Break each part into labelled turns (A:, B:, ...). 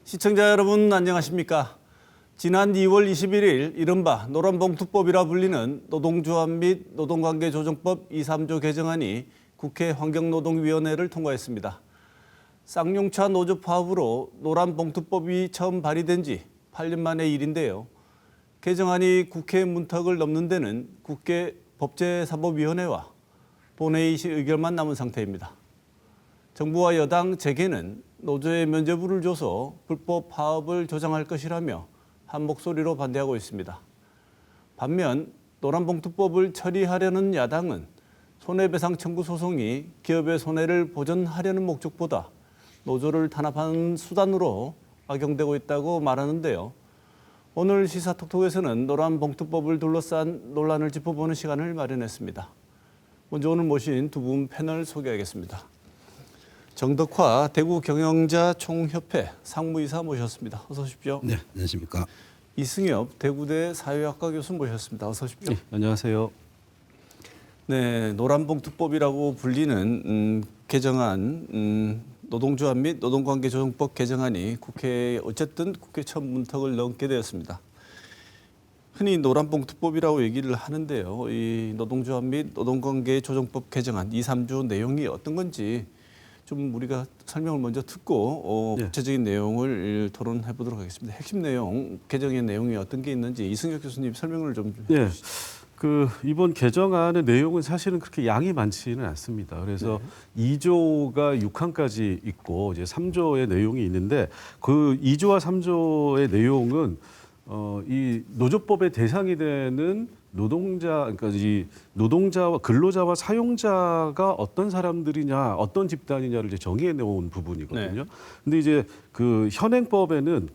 A: 시청자 여러분 안녕하십니까? 지난 2월 21일 이른바 노란봉투법이라 불리는 노동조합 및 노동관계조정법 2, 3조 개정안이 국회 환경노동위원회를 통과했습니다. 쌍용차 노조 파업으로 노란봉투법이 처음 발의된 지 8년 만의 일인데요. 개정안이 국회 문턱을 넘는 데는 국회 법제사법위원회와 본회의 의결만 남은 상태입니다. 정부와 여당 재계는 노조에 면죄부를 줘서 불법 파업을 조장할 것이라며 한 목소리로 반대하고 있습니다. 반면 노란봉투법을 처리하려는 야당은 손해배상 청구 소송이 기업의 손해를 보전하려는 목적보다 노조를 탄압하는 수단으로 악용되고 있다고 말하는데요. 오늘 시사톡톡에서는 노란봉투법을 둘러싼 논란을 짚어보는 시간을 마련했습니다. 먼저 오늘 모신 두 분 패널 소개하겠습니다. 정덕화 대구경영자 총협회 상무이사 모셨습니다. 어서 오십시오.
B: 네, 안녕하십니까.
A: 이승엽 대구대 사회학과 교수 모셨습니다. 어서 오십시오.
C: 네, 안녕하세요.
A: 네, 노란봉투법이라고 불리는 개정안, 노동조합 및 노동관계조정법 개정안이 국회에 어쨌든 국회 첫 문턱을 넘게 되었습니다. 흔히 노란봉투법이라고 얘기를 하는데요. 이 노동조합 및 노동관계조정법 개정안 2, 3조 내용이 어떤 건지 좀 우리가 설명을 먼저 듣고 구체적인 내용을 토론해 보도록 하겠습니다. 핵심 내용, 개정의 내용이 어떤 게 있는지 이승엽 교수님 설명을 좀 해주시죠.
C: 이번 개정안의 내용은 사실은 그렇게 양이 많지는 않습니다. 그래서 2조가 6항까지 있고 이제 3조의 내용이 있는데 그 2조와 3조의 내용은 이 노조법의 대상이 되는 그러니까 이 노동자와 근로자와 사용자가 어떤 사람들이냐, 어떤 집단이냐를 이제 정의해 놓은 부분이거든요. 근데 이제 그 현행법에는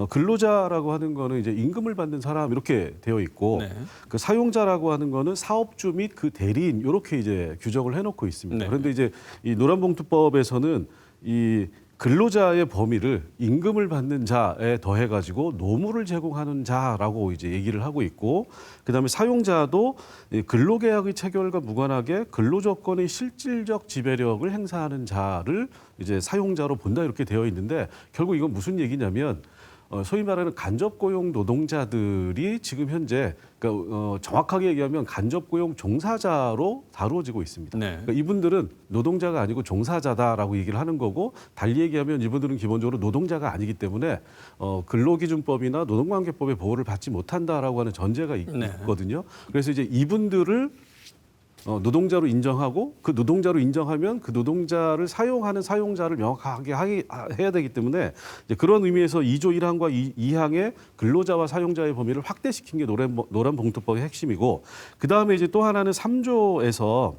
C: 근로자라고 하는 거는 이제 임금을 받는 사람 이렇게 되어 있고 그 사용자라고 하는 거는 사업주 및 그 대리인 이렇게 이제 규정을 해놓고 있습니다. 그런데 이제 이 노란봉투법에서는 이 근로자의 범위를 임금을 받는 자에 더해가지고 노무를 제공하는 자라고 이제 얘기를 하고 있고, 그다음에 사용자도 근로계약의 체결과 무관하게 근로조건의 실질적 지배력을 행사하는 자를 이제 사용자로 본다 이렇게 되어 있는데 결국 이건 무슨 얘기냐면 소위 말하는 간접고용 노동자들이 지금 현재 그러니까 정확하게 얘기하면 간접고용 종사자로 다루어지고 있습니다. 그러니까 이분들은 노동자가 아니고 종사자다라고 얘기를 하는 거고, 달리 얘기하면 이분들은 기본적으로 노동자가 아니기 때문에 근로기준법이나 노동관계법의 보호를 받지 못한다라고 하는 전제가 있거든요. 그래서 이제 이분들을 노동자로 인정하고 그 노동자로 인정하면 그 노동자를 사용하는 사용자를 명확하게 해야 되기 때문에 이제 그런 의미에서 2조 1항과 2항의 근로자와 사용자의 범위를 확대시킨 게 노란봉투법의 핵심이고, 그다음에 이제 또 하나는 3조에서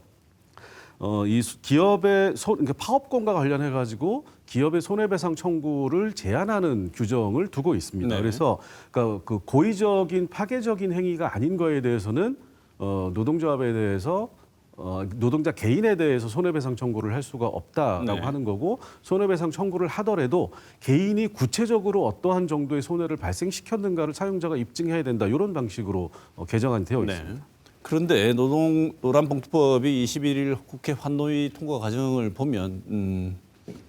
C: 이 기업의 그러니까 파업권과 관련해 가지고 기업의 손해배상 청구를 제한하는 규정을 두고 있습니다. 그래서 그러니까 그 고의적인 파괴적인 행위가 아닌 거에 대해서는 노동조합에 대해서 노동자 개인에 대해서 손해배상 청구를 할 수가 없다라고 하는 거고, 손해배상 청구를 하더라도 개인이 구체적으로 어떠한 정도의 손해를 발생시켰는가를 사용자가 입증해야 된다, 이런 방식으로 개정안이 되어 있습니다.
A: 그런데 노란봉투법이 21일 국회 환노위 통과 과정을 보면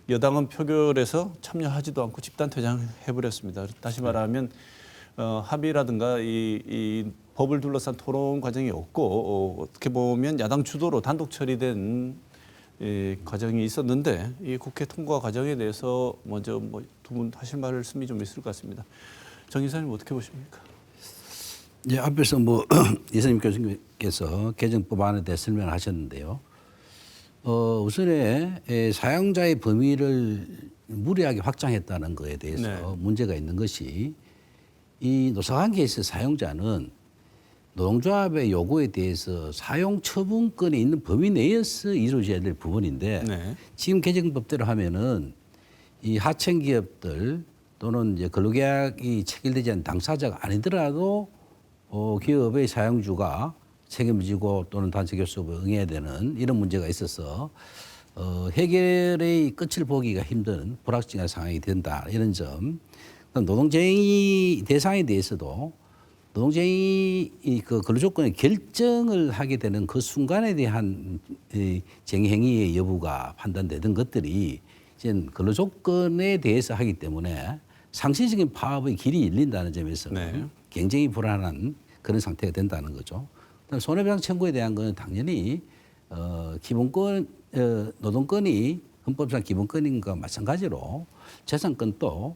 A: 여당은 표결에서 참여하지도 않고 집단 퇴장해버렸습니다. 다시 말하면 합의라든가 이 법을 둘러싼 토론 과정이 없고 어떻게 보면 야당 주도로 단독 처리된 과정이 있었는데, 이 국회 통과 과정에 대해서 먼저 두 분 하실 말씀이 좀 있을 것 같습니다. 정 이사님 어떻게 보십니까?
B: 예, 앞에서 이승엽 교수님께서 개정법안에 대해 설명을 하셨는데요. 우선에 사용자의 범위를 무리하게 확장했다는 것에 대해서 문제가 있는 것이, 이 노사관계에서 사용자는 노동조합의 요구에 대해서 사용 처분권이 있는 범위 내에서 이루어져야 될 부분인데 지금 개정법대로 하면은 이 하청 기업들 또는 이제 근로계약이 체결되지 않은 당사자가 아니더라도 기업의 사용주가 책임을 지고 또는 단체 교섭에 응해야 되는 이런 문제가 있어서 해결의 끝을 보기가 힘든 불확실한 상황이 된다, 이런 점. 노동쟁의 대상에 대해서도 노동쟁의 그 근로조건의 결정을 하게 되는 그 순간에 대한 쟁행위의 여부가 판단되던 것들이 이제 근로조건에 대해서 하기 때문에 상시적인 파업의 길이 열린다는 점에서는
A: 네.
B: 굉장히 불안한 그런 상태가 된다는 거죠. 그다음 손해배상 청구에 대한 것은 당연히 기본권 노동권이 헌법상 기본권인 것과 마찬가지로 재산권도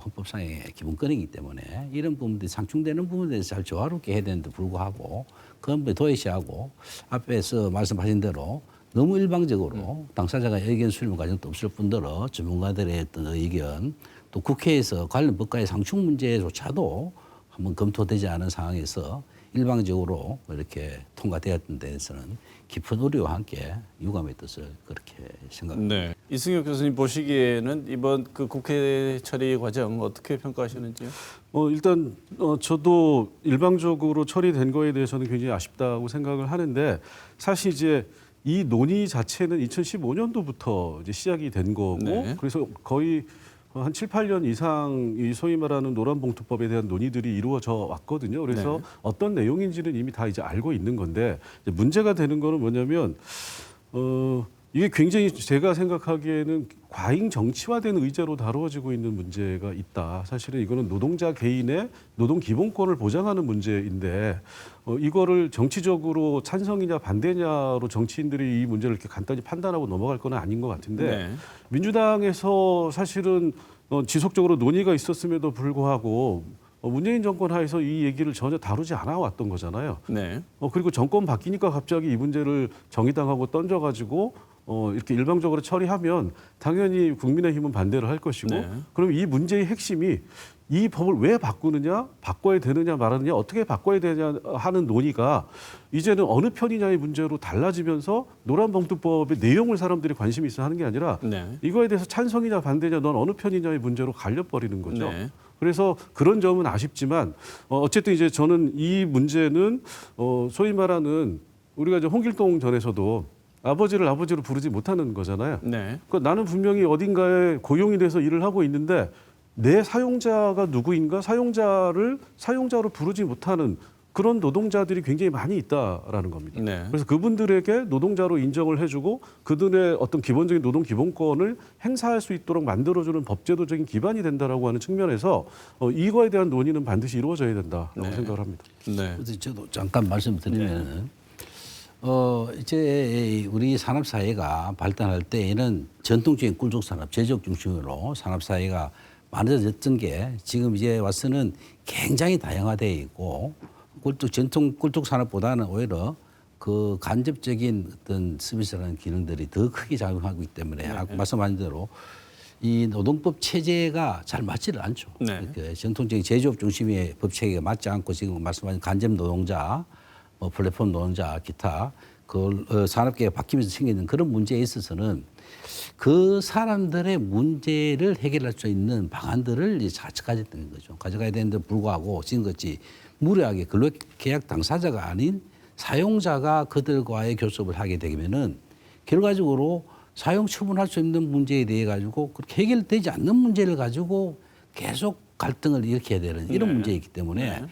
B: 헌법상의 기본권이기 때문에 이런 부분들이 상충되는 부분에 대해서 잘 조화롭게 해야 되는데 불구하고 그건 도외시하고 앞에서 말씀하신 대로 너무 일방적으로 당사자가 의견 수렴 과정도 없을 뿐더러 전문가들의 어떤 의견 또 국회에서 관련 법과의 상충 문제조차도 한번 검토되지 않은 상황에서 일방적으로 이렇게 통과되었던 데에서는 깊은 우려와 함께 유감의 뜻을 그렇게 생각합니다.
A: 네. 이승엽 교수님 보시기에는 이번 그 국회 처리 과정 어떻게 평가하시는지요?
C: 일단 저도 일방적으로 처리된 거에 대해서는 굉장히 아쉽다고 생각을 하는데 사실 이제 이 논의 자체는 2015년도부터 이제 시작이 된 거고
A: 네.
C: 그래서 거의 한 7, 8년 이상 이 소위 말하는 노란봉투법에 대한 논의들이 이루어져 왔거든요. 그래서
A: 네.
C: 어떤 내용인지는 이미 다 이제 알고 있는 건데 이제 문제가 되는 거는 뭐냐면 이게 굉장히 제가 생각하기에는 과잉 정치화된 의제로 다루어지고 있는 문제가 있다. 사실은 이거는 노동자 개인의 노동 기본권을 보장하는 문제인데 이거를 정치적으로 찬성이냐 반대냐로 정치인들이 이 문제를 이렇게 간단히 판단하고 넘어갈 건 아닌 것 같은데
A: 네.
C: 민주당에서 사실은 지속적으로 논의가 있었음에도 불구하고 문재인 정권 하에서 이 얘기를 전혀 다루지 않아 왔던 거잖아요.
A: 네.
C: 그리고 정권 바뀌니까 갑자기 이 문제를 정의당하고 던져가지고 이렇게 일방적으로 처리하면 당연히 국민의힘은 반대를 할 것이고
A: 네.
C: 그럼 이 문제의 핵심이 이 법을 왜 바꾸느냐, 바꿔야 되느냐 말하느냐, 어떻게 바꿔야 되냐 하는 논의가 이제는 어느 편이냐의 문제로 달라지면서 노란봉투법의 내용을 사람들이 관심이 있어 하는 게 아니라
A: 네.
C: 이거에 대해서 찬성이냐 반대냐, 넌 어느 편이냐의 문제로 갈려버리는 거죠.
A: 네.
C: 그래서 그런 점은 아쉽지만 어쨌든 이제 저는 이 문제는 소위 말하는 우리가 이제 홍길동 전에서도 아버지를 아버지로 부르지 못하는 거잖아요.
A: 네.
C: 그러니까 나는 분명히 어딘가에 고용이 돼서 일을 하고 있는데 내 사용자가 누구인가 사용자를 사용자로 부르지 못하는 그런 노동자들이 굉장히 많이 있다라는 겁니다.
A: 네.
C: 그래서 그분들에게 노동자로 인정을 해주고 그들의 어떤 기본적인 노동 기본권을 행사할 수 있도록 만들어주는 법제도적인 기반이 된다라고 하는 측면에서 이거에 대한 논의는 반드시 이루어져야 된다라고
A: 네.
C: 생각을 합니다.
A: 네.
B: 그래서 저도 잠깐 말씀드리면은 이제 우리 산업 사회가 발달할 때에는 전통적인 꿀족 산업, 제조업 중심으로 산업 사회가 만들어졌던 게 지금 이제 와서는 굉장히 다양화되어 있고 전통 꿀족 산업보다는 오히려 그 간접적인 어떤 서비스라는 기능들이 더 크게 작용하고 있기 때문에 아까 말씀하신 대로 이 노동법 체제가 잘 맞지를 않죠.
A: 네.
B: 그 전통적인 제조업 중심의 법 체계가 맞지 않고 지금 말씀하신 간접 노동자, 플랫폼 노동자, 기타 그 산업계가 바뀌면서 생기는 그런 문제에 있어서는 그 사람들의 문제를 해결할 수 있는 방안들을 이제 가져가야 거죠. 가져가야 되는데 불구하고 지금같이 무례하게 근로계약 당사자가 아닌 사용자가 그들과의 교섭을 하게 되면은 결과적으로 사용 처분할 수 있는 문제에 대해 가지고 그렇게 해결되지 않는 문제를 가지고 계속 갈등을 일으켜야 되는 이런 문제이기 때문에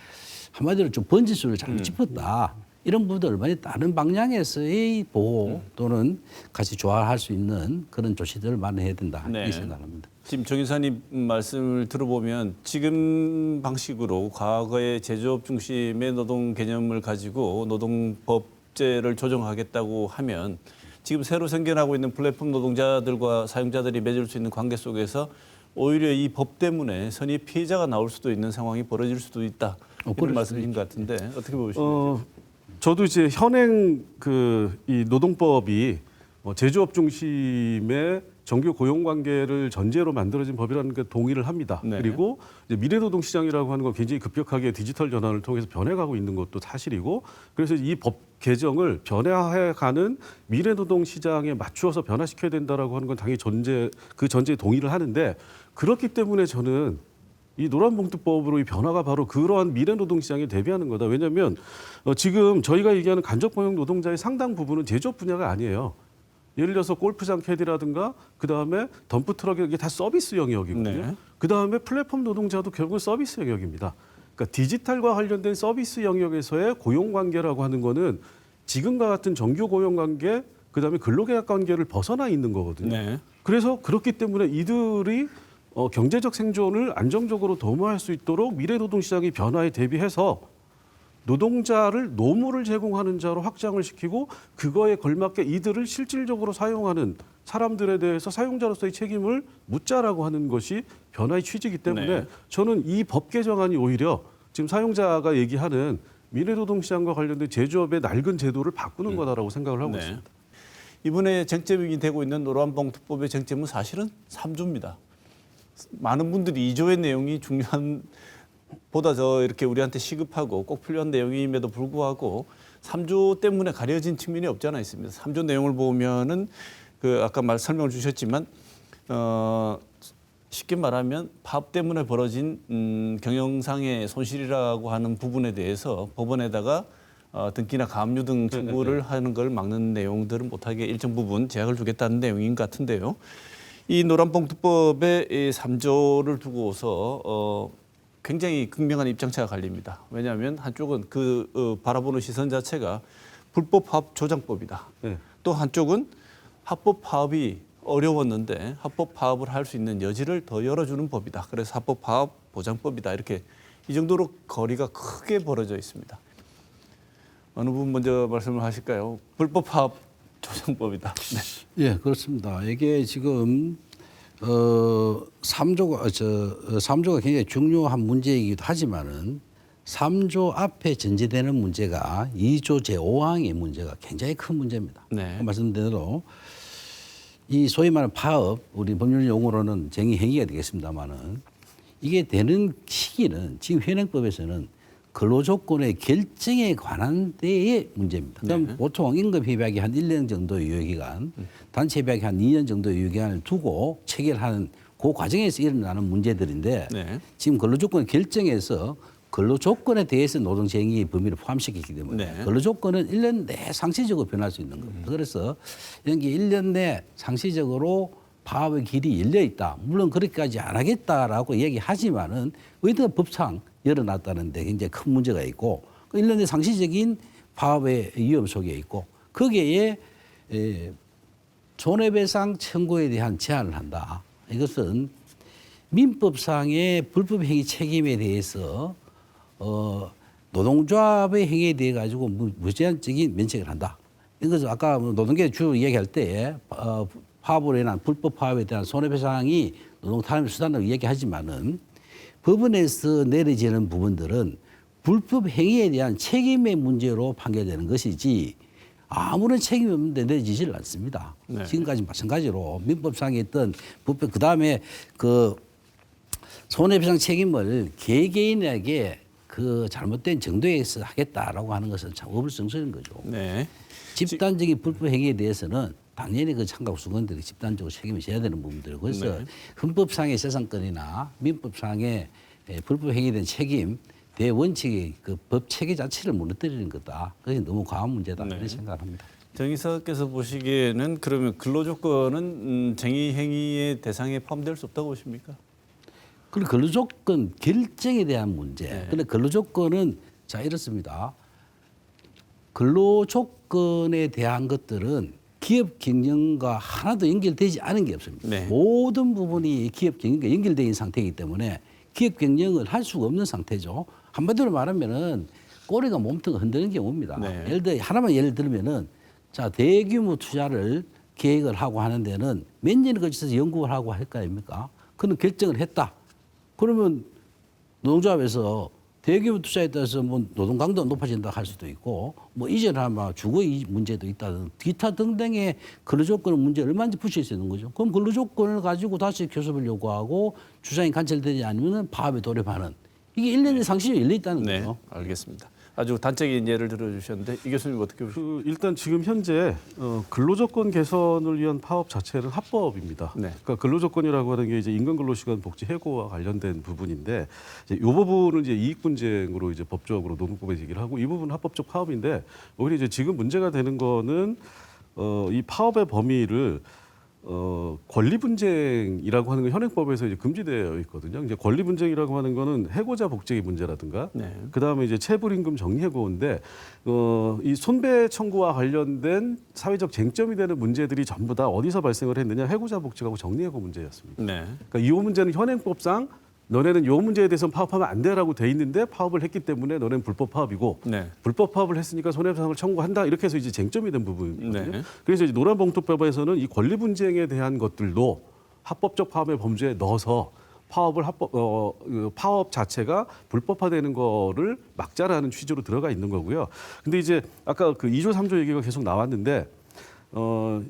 B: 한마디로 좀 번지수를 잘못 짚었다. 이런 부분들 많이 다른 방향에서의 보호 또는 같이 조화할 수 있는 그런 조치들을 마련해야 된다
A: 네.
B: 이렇게 생각합니다.
A: 지금 정 이사님 말씀을 들어보면 지금 방식으로 과거의 제조업 중심의 노동 개념을 가지고 노동법제를 조정하겠다고 하면 지금 새로 생겨나고 있는 플랫폼 노동자들과 사용자들이 맺을 수 있는 관계 속에서 오히려 이 법 때문에 선의 피해자가 나올 수도 있는 상황이 벌어질 수도 있다. 이런 말씀인 것 같은데 어떻게 보시나요?
C: 저도 이제 현행 이 노동법이 제조업 중심의 정규 고용 관계를 전제로 만들어진 법이라는 게 동의를 합니다.
A: 네.
C: 그리고 이제 미래노동 시장이라고 하는 건 굉장히 급격하게 디지털 전환을 통해서 변해가고 있는 것도 사실이고, 그래서 이 법 개정을 변화해가는 미래노동 시장에 맞추어서 변화시켜야 된다라고 하는 건 당연히 그 전제에 동의를 하는데, 그렇기 때문에 저는 이 노란봉투법으로 이 변화가 바로 그러한 미래노동 시장에 대비하는 거다. 왜냐하면 지금 저희가 얘기하는 간접고용 노동자의 상당 부분은 제조업 분야가 아니에요. 예를 들어서 골프장 캐디라든가 그다음에 덤프트럭 이게 다 서비스 영역이거든요.
A: 네.
C: 그다음에 플랫폼 노동자도 결국은 서비스 영역입니다. 그러니까 디지털과 관련된 서비스 영역에서의 고용관계라고 하는 거는 지금과 같은 정규 고용관계 그다음에 근로계약 관계를 벗어나 있는 거거든요.
A: 네.
C: 그래서 그렇기 때문에 이들이 경제적 생존을 안정적으로 도모할 수 있도록 미래 노동시장의 변화에 대비해서 노동자를 노무를 제공하는 자로 확장을 시키고 그거에 걸맞게 이들을 실질적으로 사용하는 사람들에 대해서 사용자로서의 책임을 묻자라고 하는 것이 변화의 취지이기 때문에
A: 네.
C: 저는 이 법 개정안이 오히려 지금 사용자가 얘기하는 미래 노동시장과 관련된 제조업의 낡은 제도를 바꾸는 거다라고 생각을 하고
A: 네.
C: 있습니다.
A: 이번에 쟁점이 되고 있는 노란봉투법의 쟁점은 사실은 3조입니다. 많은 분들이 2조의 내용이 중요한 보다 더 이렇게 우리한테 시급하고 꼭 필요한 내용임에도 불구하고 3조 때문에 가려진 측면이 없지 않아 있습니다. 3조 내용을 보면은 그 아까 설명을 주셨지만 쉽게 말하면 파업 때문에 벌어진 경영상의 손실이라고 하는 부분에 대해서 법원에다가 등기나 가압류 등 청구를 하는 걸 막는 내용들은 못하게 일정 부분 제약을 주겠다는 내용인 것 같은데요. 이 노란봉투법의 3조를 두고서 굉장히 극명한 입장차가 갈립니다. 왜냐하면 한쪽은 바라보는 시선 자체가 불법 파업 조장법이다.
C: 네.
A: 또 한쪽은 합법 파업이 어려웠는데 합법 파업을 할 수 있는 여지를 더 열어주는 법이다. 그래서 합법 파업 보장법이다. 이렇게 이 정도로 거리가 크게 벌어져 있습니다. 어느 분 먼저 말씀을 하실까요? 불법 파업 조장법이다. 네.
B: 예, 그렇습니다. 이게 지금 3조가 굉장히 중요한 문제이기도 하지만은 3조 앞에 전제되는 문제가 2조 제5항의 문제가 굉장히 큰 문제입니다.
A: 네.
B: 말씀드린 대로 이 소위 말하는 파업, 우리 법률 용어로는 쟁의 행위가 되겠습니다만은 이게 되는 시기는 지금 현행법에서는 근로조건의 결정에 관한 데의 문제입니다. 그럼
A: 네.
B: 보통 임금협약이 한 1년 정도 유효기간, 단체협약이 한 2년 정도 유효기간을 두고 체결하는 그 과정에서 일어나는 문제들인데
A: 네.
B: 지금 근로조건 결정에서 근로조건에 대해서 노동쟁의 범위를 포함시키기 때문에
A: 네.
B: 근로조건은 1년 내에 상시적으로 변할 수 있는 겁니다. 그래서 이런 게 1년 내 상시적으로 파업의 길이 열려 있다. 물론 그렇게까지 안 하겠다라고 얘기하지만은 의도가 법상 열어놨다는데 굉장히 큰 문제가 있고 1년 내 상시적인 파업의 위험 속에 있고 거기에 손해배상 청구에 대한 제한을 한다. 이것은 민법상의 불법행위 책임에 대해서 노동조합의 행위에 대해 가지고 무제한적인 면책을 한다. 이것은 아까 노동계 주 이야기할 때 파업으로 인한 불법 파업에 대한 손해배상이 노동탄압의 수단으로 이야기하지만은 법원에서 내려지는 부분들은 불법 행위에 대한 책임의 문제로 판결되는 것이지 아무런 책임이 없는데 내려지지를 않습니다.
A: 네.
B: 지금까지 마찬가지로 민법상에 있던 불법 그다음에 그 손해배상 책임을 개개인에게 그 잘못된 정도에서 하겠다라고 하는 것은 참 어불성설인 거죠.
A: 네.
B: 집단적인 불법 행위에 대해서는 당연히 그 창각 수건들이 집단적으로 책임을 져야 되는 부분들이고 그래서
A: 네.
B: 헌법상의 재산권이나 민법상의 불법 행위에 대한 책임 대원칙의 그 법 체계 자체를 무너뜨리는 거다. 그것이 너무 과한 문제다
A: 네.
B: 이런 생각을 합니다.
A: 정 이사께서 보시기에는 그러면 근로조건은 쟁의 행위의 대상에 포함될 수 없다고 보십니까?
B: 그리고 근로조건 결정에 대한 문제.
A: 네.
B: 그런데 근로조건은 자 이렇습니다. 근로조건에 대한 것들은 기업 경영과 하나도 연결되지 않은 게 없습니다.
A: 네.
B: 모든 부분이 기업 경영과 연결되어 있는 상태이기 때문에 기업 경영을 할 수가 없는 상태죠. 한마디로 말하면은 꼬리가 몸통을 흔드는 경우입니다.
A: 네.
B: 예를 들면은 자 대규모 투자를 계획을 하고 하는 데는 몇 년을 거쳐서 연구를 하고 할 거 아닙니까? 그는 결정을 했다. 그러면 노동조합에서 대규모 투자에 따라서 뭐 노동 강도가 높아진다 할 수도 있고 뭐 이전하면 주거 문제도 있다든 기타 등등의 근로조건 문제를 얼마든지 붙일 수 있는 거죠. 그럼 근로조건을 가지고 다시 교섭을 요구하고 주장이 관철되지 않으면 파업에 돌입하는 이게 1년의 상시적으로 열려 있다는
A: 네.
B: 거죠.
A: 알겠습니다. 아주 단적인 예를 들어주셨는데 이 교수님 어떻게 보십니까?
C: 일단 지금 현재 근로조건 개선을 위한 파업 자체는 합법입니다.
A: 네.
C: 그러니까 근로조건이라고 하는 게 이제 임금근로시간 복지 해고와 관련된 부분인데 이제 이 부분은 이제 이익분쟁으로 이제 법적으로 노동법에 얘기를 하고 이 부분은 합법적 파업인데 오히려 이제 지금 문제가 되는 거는 이 파업의 범위를 권리 분쟁이라고 하는 건 현행법에서 이제 금지되어 있거든요. 이제 권리 분쟁이라고 하는 거는 해고자 복직의 문제라든가,
A: 네.
C: 그다음에 이제 체불임금 정리해고인데 이 손배 청구와 관련된 사회적 쟁점이 되는 문제들이 전부 다 어디서 발생을 했느냐? 해고자 복직하고 정리해고 문제였습니다.
A: 네.
C: 그러니까 이 문제는 현행법상 너네는 이 문제에 대해서 파업하면 안 돼라고 돼 있는데 파업을 했기 때문에 너네는 불법 파업이고
A: 네.
C: 불법 파업을 했으니까 손해배상을 청구한다 이렇게 해서 이제 쟁점이 된 부분이거든요.
A: 네.
C: 그래서 이제 노란봉투법에서는 이 권리 분쟁에 대한 것들도 합법적 파업의 범죄에 넣어서 파업을 파업 자체가 불법화되는 거를 막자라는 취지로 들어가 있는 거고요. 근데 이제 아까 그 2조 3조 얘기가 계속 나왔는데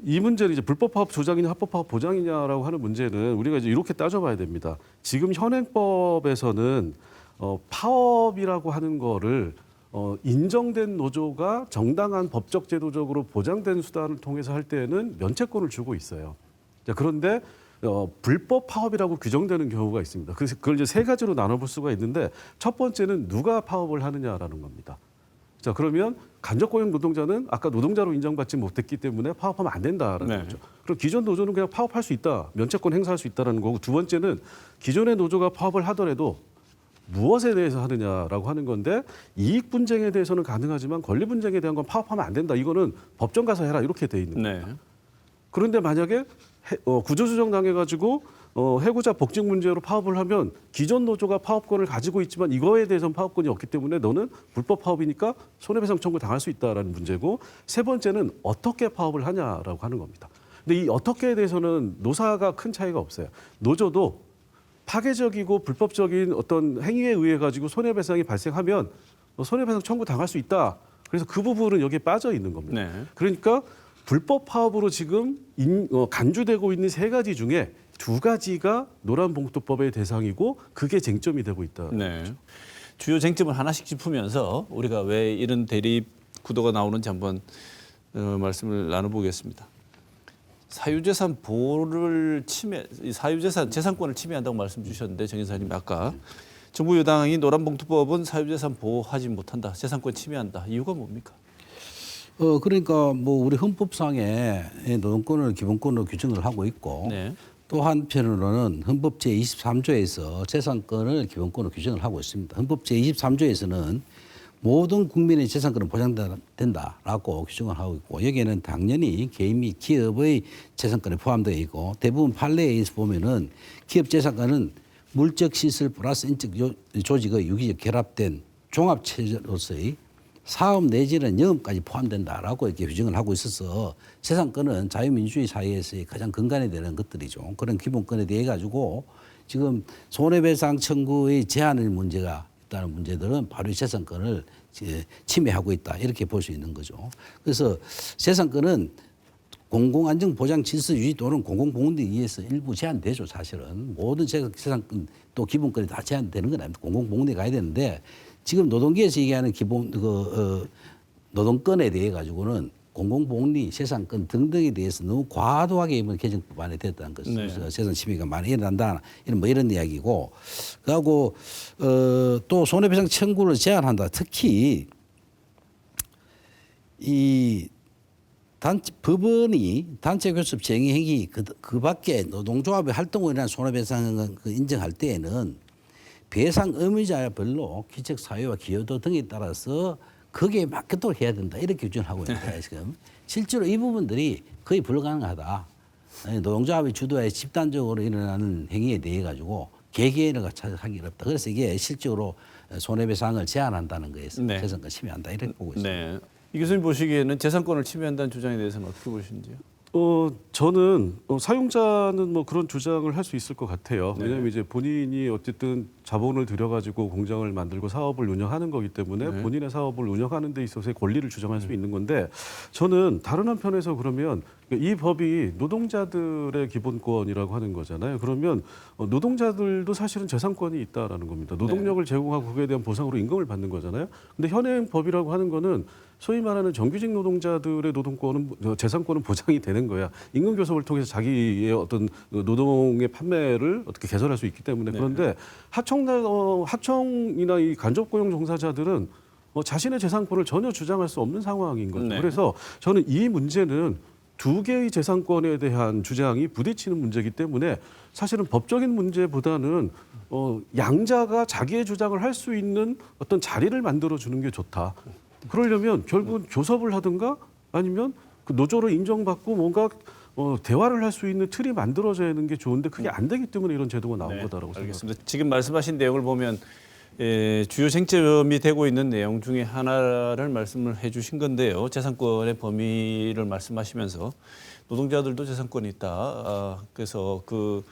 C: 이 문제는 이제 불법 파업 조장이냐 합법 파업 보장이냐라고 하는 문제는 우리가 이제 이렇게 따져봐야 됩니다. 지금 현행법에서는 파업이라고 하는 거를 인정된 노조가 정당한 법적 제도적으로 보장된 수단을 통해서 할 때에는 면책권을 주고 있어요. 자, 그런데 불법 파업이라고 규정되는 경우가 있습니다. 그래서 그걸 이제 세 가지로 나눠볼 수가 있는데 첫 번째는 누가 파업을 하느냐라는 겁니다. 자, 그러면 간접고용 노동자는 아까 노동자로 인정받지 못했기 때문에 파업하면 안 된다라는
A: 네.
C: 거죠. 그리고 기존 노조는 그냥 파업할 수 있다, 면책권 행사할 수 있다라는 거고, 두 번째는 기존의 노조가 파업을 하더라도 무엇에 대해서 하느냐라고 하는 건데 이익 분쟁에 대해서는 가능하지만 권리 분쟁에 대한 건 파업하면 안 된다. 이거는 법정 가서 해라 이렇게 돼 있는 거예요.
A: 네.
C: 그런데 만약에 구조조정 당해가지고 해고자 복직 문제로 파업을 하면 기존 노조가 파업권을 가지고 있지만 이거에 대해서는 파업권이 없기 때문에 너는 불법 파업이니까 손해배상 청구 당할 수 있다라는 문제고, 세 번째는 어떻게 파업을 하냐라고 하는 겁니다. 근데 이 어떻게에 대해서는 노사가 큰 차이가 없어요. 노조도 파괴적이고 불법적인 어떤 행위에 의해 가지고 손해배상이 발생하면 손해배상 청구 당할 수 있다. 그래서 그 부분은 여기에 빠져 있는 겁니다.
A: 네.
C: 그러니까 불법 파업으로 지금 간주되고 있는 세 가지 중에 두 가지가 노란봉투법의 대상이고 그게 쟁점이 되고 있다.
A: 네. 주요 쟁점을 하나씩 짚으면서 우리가 왜 이런 대립 구도가 나오는지 한번 말씀을 나눠보겠습니다. 사유재산 보호를 재산권을 침해한다고 말씀 주셨는데 정 이사님 아까 정부 여당이 노란봉투법은 사유재산 보호하지 못한다, 재산권 침해한다. 이유가 뭡니까?
B: 그러니까 뭐 우리 헌법상에 노동권을 기본권으로 규정을 하고 있고
A: 네. 또
B: 또 한편으로는 헌법 제23조에서 재산권을 기본권으로 규정을 하고 있습니다. 헌법 제23조에서는 모든 국민의 재산권은 보장된다라고 규정을 하고 있고 여기에는 당연히 개인 및 기업의 재산권이 포함되어 있고 대부분 판례에 의해서 보면은 기업 재산권은 물적 시설 플러스 인적 조직의 유기적 결합된 종합체제로서의 사업 내지는 영업까지 포함된다라고 이렇게 규정을 하고 있어서 재산권은 자유민주주의 사회에서의 가장 근간이 되는 것들이죠. 그런 기본권에 대해 가지고 지금 손해배상 청구의 제한의 문제가 있다는 문제들은 바로 이 재산권을 침해하고 있다 이렇게 볼 수 있는 거죠. 그래서 재산권은 공공안전보장 질서 유지 또는 공공보건에 의해서 일부 제한되죠. 사실은 모든 재산권 또 기본권이 다 제한되는 건 아닙니다. 공공보건에 가야 되는데 지금 노동계에서 얘기하는 기본 노동권에 대해 가지고는 공공복리, 재산권 등등에 대해서 너무 과도하게 이번 개정법 안에 됐다는 것이죠.
A: 네.
B: 재산 침해가 많이 일어난다 이런 이야기고, 그리고 또 손해배상 청구를 제한한다. 특히 이 법원이 단체교섭 쟁의행위 그 밖에 노동조합의 활동으로 인한 손해배상을 인정할 때에는 배상 의무자별로 기책 사유와 기여도 등에 따라서 거기에 맞도록 해야 된다 이렇게 규정을 하고 있는데 지금 실제로 이 부분들이 거의 불가능하다. 노동조합의 주도에 집단적으로 일어나는 행위에 대해 가지고 개개인을 하기 어렵다. 그래서 이게 실제로 손해배상을 제한한다는 거에서
A: 네.
B: 재산권 침해한다 이렇게 보고 있습니다.
A: 네. 이 교수님 보시기에는 재산권을 침해한다는 주장에 대해서는 어떻게 보시는지요?
C: 저는 사용자는 뭐 그런 주장을 할 수 있을 것 같아요.
A: 네.
C: 왜냐하면 이제 본인이 어쨌든 자본을 들여가지고 공장을 만들고 사업을 운영하는 거기 때문에
A: 네.
C: 본인의 사업을 운영하는 데 있어서의 권리를 주장할 수 있는 건데, 저는 다른 한편에서 그러면 이 법이 노동자들의 기본권이라고 하는 거잖아요. 그러면 노동자들도 사실은 재산권이 있다라는 겁니다. 노동력을 제공하고 그거에 대한 보상으로 임금을 받는 거잖아요. 근데 현행 법이라고 하는 거는 소위 말하는 정규직 노동자들의 노동권은 재산권은 보장이 되는 거야. 임금 교섭을 통해서 자기의 어떤 노동의 판매를 어떻게 개선할 수 있기 때문에.
A: 네.
C: 그런데 하청이나 이 간접고용 종사자들은 자신의 재산권을 전혀 주장할 수 없는 상황인 거죠.
A: 네.
C: 그래서 저는 이 문제는 두 개의 재산권에 대한 주장이 부딪히는 문제이기 때문에 사실은 법적인 문제보다는 양자가 자기의 주장을 할 수 있는 어떤 자리를 만들어 주는 게 좋다. 그러려면 결국은 교섭을 하든가 아니면 그 노조로 인정받고 뭔가 대화를 할 수 있는 틀이 만들어져야 하는 게 좋은데 그게 안 되기 때문에 이런 제도가 나온 거다라고 생각합니다.
A: 알겠습니다. 지금 말씀하신 내용을 보면 주요 쟁점이 되고 있는 내용 중에 하나를 말씀을 해주신 건데요. 재산권의 범위를 말씀하시면서 노동자들도 재산권이 있다. 그래서 그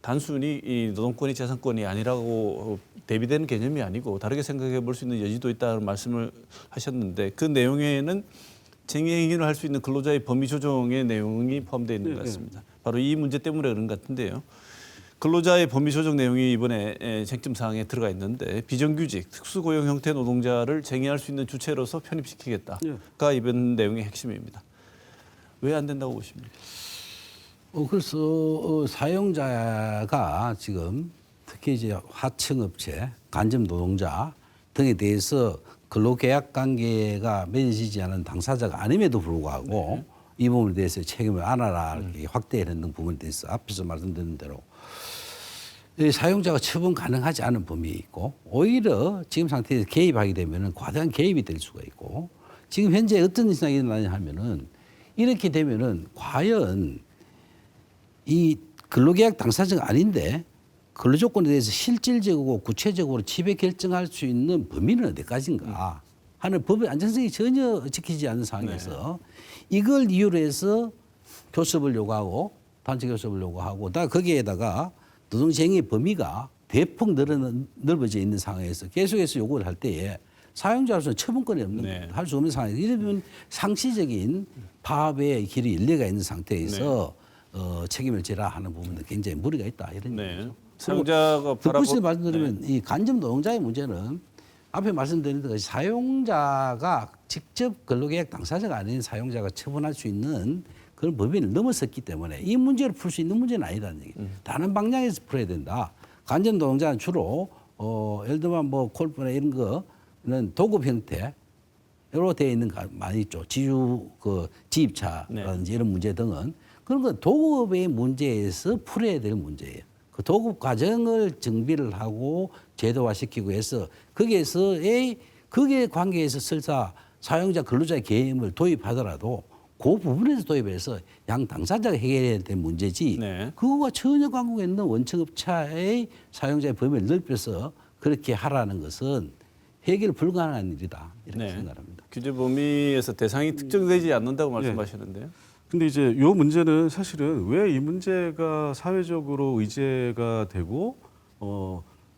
A: 단순히 이 노동권이 재산권이 아니라고 대비되는 개념이 아니고 다르게 생각해 볼 수 있는 여지도 있다는 말씀을 하셨는데 그 내용에는 쟁의행위를 할 수 있는 근로자의 범위 조정의 내용이 포함되어 있는 것 같습니다. 바로 이 문제 때문에 그런 것 같은데요. 근로자의 범위 조정 내용이 이번에 쟁점 사항에 들어가 있는데 비정규직, 특수고용 형태 노동자를 쟁의할 수 있는 주체로서 편입시키겠다가 이번 내용의 핵심입니다. 왜 안 된다고 보십니까?
B: 그래서 사용자가 지금 특히 이제 하청업체, 간접 노동자 등에 대해서 근로계약 관계가 맺어지지 않은 당사자가 아님에도 불구하고 이 부분에 대해서 책임을 안아라 이렇게 확대하는 부분에 대해서 앞에서 말씀드린 대로 사용자가 처분 가능하지 않은 범위에 있고 오히려 지금 상태에서 개입하게 되면 과다한 개입이 될 수가 있고 지금 현재 어떤 현상이 일어나냐 하면은 이렇게 되면은 과연 이 근로계약 당사자가 아닌데 근로조건에 대해서 실질적이고 구체적으로 지배 결정할 수 있는 범위는 어디까지인가 하는 법의 안정성이 전혀 지키지 않는 상황에서 이걸 이유로 해서 교섭을 요구하고 단체 교섭을 요구하고 다 거기에다가 노동쟁의 범위가 대폭 넓어져 있는 상황에서 계속해서 요구를 할 때에 사용자로서는 처분권이 없는 할 수 없는 상황에서 이러면 상시적인 파업의 길이 열려가 있는 상태에서 책임을 지라 하는 부분은 굉장히 무리가 있다 이런 얘기죠.
A: 사용자가
B: 덧붙여서 말씀드리면 이 간접 노동자의 문제는 앞에 말씀드린 것이 사용자가 직접 근로계약 당사자가 아닌 사용자가 처분할 수 있는 그런 법인을 넘어섰기 때문에 이 문제를 풀 수 있는 문제는 아니다는 얘기. 다른 방향에서 풀어야 된다. 간접 노동자는 주로 예를 들면 뭐 골프나 이런 거는 도급 형태로 되어 있는 거 많이 있죠. 지입차라든지 이런 문제 등은 그런 건 도급의 문제에서 풀어야 될 문제예요. 그 도급 과정을 정비를 하고 제도화시키고 해서 거기에 관계에서 설사 사용자 근로자의 개념을 도입하더라도 그 부분에서 도입해서 양 당사자가 해결해야 될 문제지 그거와 전혀 관계가 있는 원청업체의 사용자의 범위를 넓혀서 그렇게 하라는 것은 해결 불가능한 일이다 이렇게 생각합니다.
A: 규제 범위에서 대상이 특정되지 않는다고 말씀하시는데요.
C: 근데 이제 이 문제는 사실은 왜 이 문제가 사회적으로 의제가 되고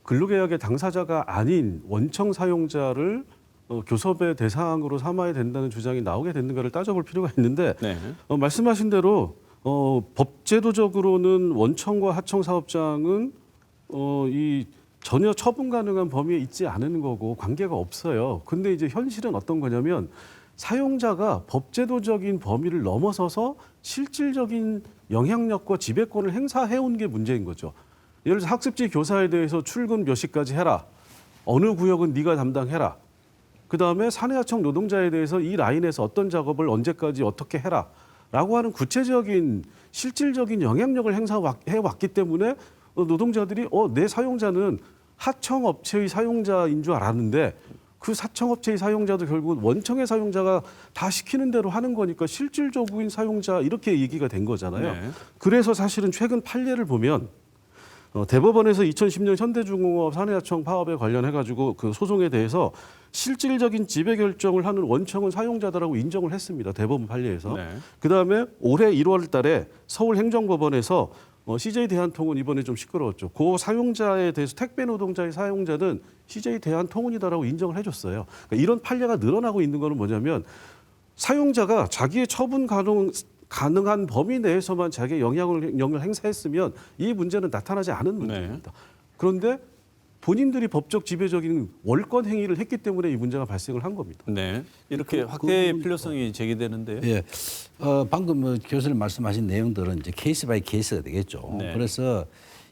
C: 근로계약의 당사자가 아닌 원청 사용자를 교섭의 대상으로 삼아야 된다는 주장이 나오게 됐는가를 따져볼 필요가 있는데 말씀하신 대로 법제도적으로는 원청과 하청 사업장은 이 전혀 처분 가능한 범위에 있지 않은 거고 관계가 없어요. 근데 이제 현실은 어떤 거냐면 사용자가 법제도적인 범위를 넘어서서 실질적인 영향력과 지배권을 행사해온 게 문제인 거죠. 예를 들어서 학습지 교사에 대해서 출근 몇 시까지 해라. 어느 구역은 네가 담당해라. 그다음에 사내하청 노동자에 대해서 이 라인에서 어떤 작업을 언제까지 어떻게 해라. 라고 하는 구체적인 실질적인 영향력을 행사해왔기 때문에 노동자들이 내 사용자는 하청업체의 사용자인 줄 알았는데 그 사청업체의 사용자도 결국 원청의 사용자가 다 시키는 대로 하는 거니까 실질적인 사용자 이렇게 얘기가 된 거잖아요. 그래서 사실은 최근 판례를 보면 대법원에서 2010년 현대중공업 사내하청 파업에 관련해가지고 그 소송에 대해서 실질적인 지배 결정을 하는 원청은 사용자다라고 인정을 했습니다. 대법원 판례에서. 그다음에 올해 1월 달에 서울행정법원에서 CJ 대한통운 이번에 좀 시끄러웠죠. 그 사용자에 대해서 택배 노동자의 사용자는 CJ 대한통운이다라고 인정을 해줬어요. 그러니까 이런 판례가 늘어나고 있는 거는 뭐냐면 사용자가 자기의 처분 가능한 범위 내에서만 자기의 영향을 행사했으면 이 문제는 나타나지 않은 문제입니다. 그런데 본인들이 법적 지배적인 월권 행위를 했기 때문에 이 문제가 발생을 한 겁니다.
A: 이렇게 확대의 필요성이 제기되는데요.
B: 예, 방금 교수님 말씀하신 내용들은 이제 케이스 바이 케이스가 되겠죠. 그래서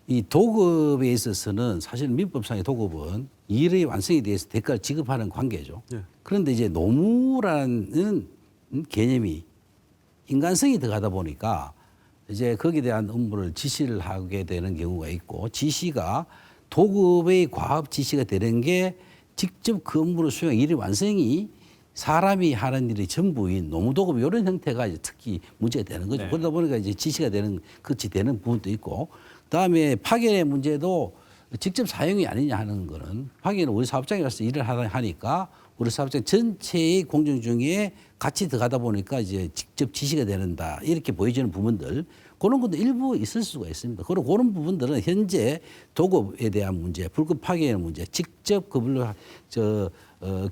B: 이 도급에 있어서는 사실 민법상의 도급은 일의 완성에 대해서 대가를 지급하는 관계죠. 그런데 이제 노무라는 개념이 인간성이 들어가다 보니까 이제 거기에 대한 업무를 지시를 하게 되는 경우가 있고 지시가 도급의 과업 지시가 되는 게 직접 그 업무를 수행 일의 완성이 사람이 하는 일이 전부인 노무도급 이런 형태가 이제 특히 문제가 되는 거죠.
A: 네.
B: 그러다 보니까 이제 지시가 되는 끝이 되는 부분도 있고 그다음에 파견의 문제도 직접 사용이 아니냐 하는 거는 파견은 우리 사업장에 가서 일을 하니까 우리 사업장 전체의 공정 중에 같이 들어가다 보니까 이제 직접 지시가 되는다 이렇게 보여지는 부분들 그런 것도 일부 있을 수가 있습니다. 그리고 그런 부분들은 현재 도급에 대한 문제, 불급 파견의 문제, 직접 그걸로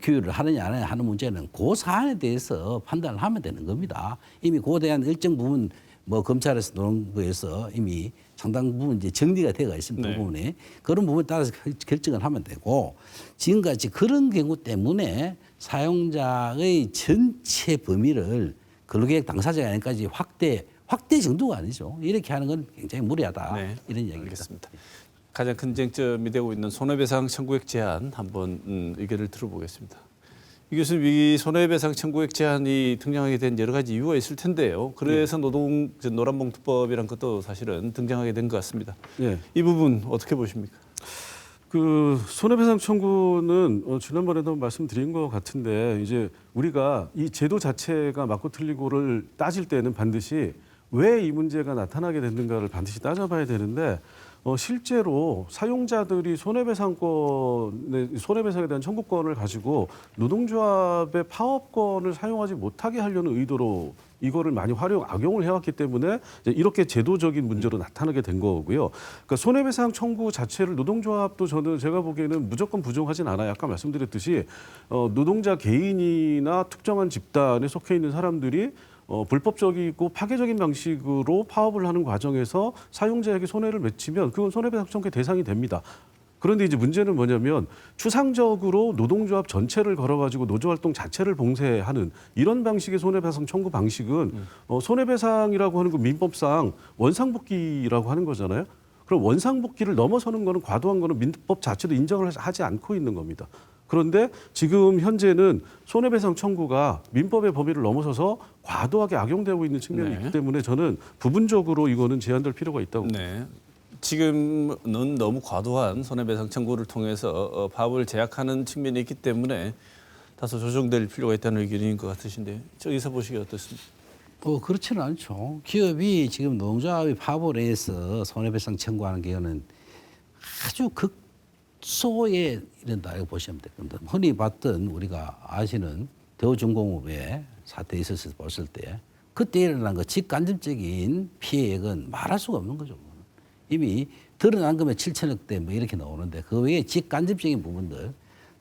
B: 규율을 하느냐 안 하느냐 하는 문제는 그 사안에 대해서 판단을 하면 되는 겁니다. 이미 그에 대한 일정 부분 뭐 검찰에서 노동부에서 이미 상당 부분 이제 정리가 되어 있습니다.
A: 네.
B: 그 부분에 그런 부분에 따라서 결정을 하면 되고 지금까지 그런 경우 때문에 사용자의 전체 범위를 근로계획 당사자가 아니까지 확대 정도가 아니죠. 이렇게 하는 건 굉장히 무리하다.
A: 네,
B: 이런 얘기입니다.
A: 알겠습니다. 가장 큰 쟁점이 되고 있는 손해배상 청구액 제한 한번 의견을 들어보겠습니다. 이 교수님, 이 손해배상 청구액 제한이 등장하게 된 여러 가지 이유가 있을 텐데요. 그래서 노란봉투법이란 것도 사실은 등장하게 된 것 같습니다.
C: 예.
A: 이 부분 어떻게 보십니까?
C: 그 손해배상 청구는 지난번에도 말씀드린 것 같은데 이제 우리가 이 제도 자체가 맞고 틀리고를 따질 때는 반드시 왜 이 문제가 나타나게 됐는가를 반드시 따져봐야 되는데 실제로 사용자들이 손해배상에 대한 청구권을 가지고 노동조합의 파업권을 사용하지 못하게 하려는 의도로 이거를 많이 악용을 해왔기 때문에 이제 이렇게 제도적인 문제로 나타나게 된 거고요. 그러니까 손해배상 청구 자체를 노동조합도 제가 보기에는 무조건 부정하진 않아요. 아까 말씀드렸듯이 노동자 개인이나 특정한 집단에 속해 있는 사람들이 불법적이고 파괴적인 방식으로 파업을 하는 과정에서 사용자에게 손해를 맺히면 그건 손해배상 청구의 대상이 됩니다. 그런데 이제 문제는 뭐냐면 추상적으로 노동조합 전체를 걸어가지고 노조활동 자체를 봉쇄하는 이런 방식의 손해배상 청구 방식은 손해배상이라고 하는 그 민법상 원상복귀라고 하는 거잖아요. 그럼 원상복귀를 넘어서는 거는 과도한 거는 민법 자체도 인정을 하지 않고 있는 겁니다. 그런데 지금 현재는 손해배상 청구가 민법의 범위를 넘어서서 과도하게 악용되고 있는 측면이 있기 때문에 저는 부분적으로 이거는 제한될 필요가 있다고 봅니다.
A: 네. 지금은 너무 과도한 손해배상 청구를 통해서 파업을 제약하는 측면이 있기 때문에 다소 조정될 필요가 있다는 의견인 것 같으신데 저기서 보시기에 어떻습니까?
B: 그렇지는 않죠. 기업이 지금 노동조합이 파업을 해서 손해배상 청구하는 경우는 아주 극소에 이른다고 보시면 됩니다. 흔히 봤던 우리가 아시는 대우중공업의 사태에 있었을 때 봤을 때 그때 일어난 그 직간접적인 피해액은 말할 수가 없는 거죠. 이미 드러난 거면 7천억대 뭐 이렇게 나오는데 그 외에 직간접적인 부분들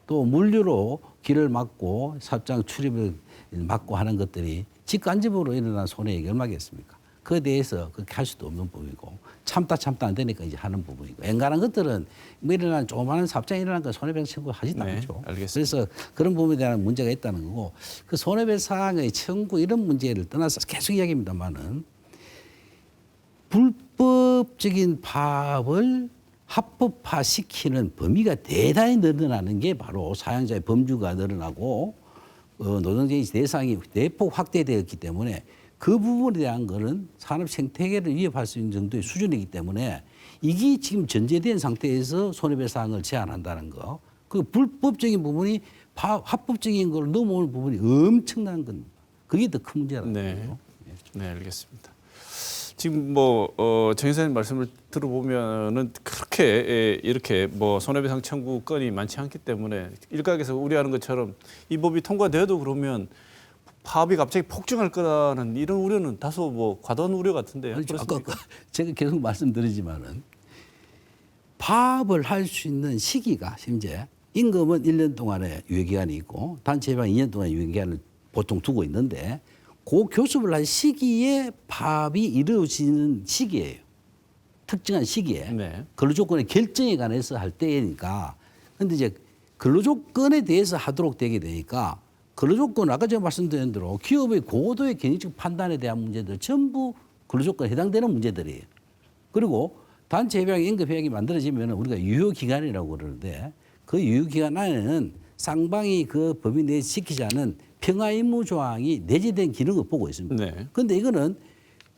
B: 또 물류로 길을 막고 사업장 출입을 막고 하는 것들이 직간접으로 일어난 손해액이 얼마겠습니까? 그에 대해서 그렇게 할 수도 없는 부분이고 참다 안 되니까 이제 하는 부분이고 엔간한 것들은 뭐 일어난 조그마한 사업장에 일어난 건 손해배상 청구 하지도 않죠.
A: 알겠습니다.
B: 그래서 그런 부분에 대한 문제가 있다는 거고 그 손해배상의 청구 이런 문제를 떠나서 계속 이야기합니다만은 불법적인 파업을 합법화시키는 범위가 대단히 늘어나는 게 바로 사용자의 범주가 늘어나고 노동자의 대상이 대폭 확대되었기 때문에 그 부분에 대한 거는 산업 생태계를 위협할 수 있는 정도의 수준이기 때문에 이게 지금 전제된 상태에서 손해배상을 제한한다는 거. 그 불법적인 부분이 합법적인 걸 넘어오는 부분이 엄청난 겁니다. 그게 더 큰 문제라는 거죠.
A: 네, 알겠습니다. 지금 정 이사님 말씀을 들어보면은 그렇게 이렇게 손해배상 청구 건이 많지 않기 때문에 일각에서 우려하는 것처럼 이 법이 통과돼도 그러면 파업이 갑자기 폭증할 거라는 이런 우려는 다소 과도한 우려 같은데요.
B: 아니, 아까
A: 그렇습니까?
B: 제가 계속 말씀드리지만은 파업을 할 수 있는 시기가 현재 임금은 1년 동안의 유예기간이 있고 단체 해방 2년 동안의 유예기간을 보통 두고 있는데 그 교섭을 할 시기에 파업이 이루어지는 시기예요. 특정한 시기에
A: 네.
B: 근로조건의 결정에 관해서 할 때니까. 그런데 이제 근로조건에 대해서 하도록 되게 되니까 근로조건 아까 제가 말씀드린 대로 기업의 고도의 경영적 판단에 대한 문제들 전부 근로조건에 해당되는 문제들이에요. 그리고 단체 협약, 임금 협약이 만들어지면 우리가 유효기간이라고 그러는데 그 유효기간 안에는 쌍방이 그 범위 내에 지키지 않은 평화 임무 조항이 내재된 기능을 보고 있습니다.
A: 네.
B: 그런데 이거는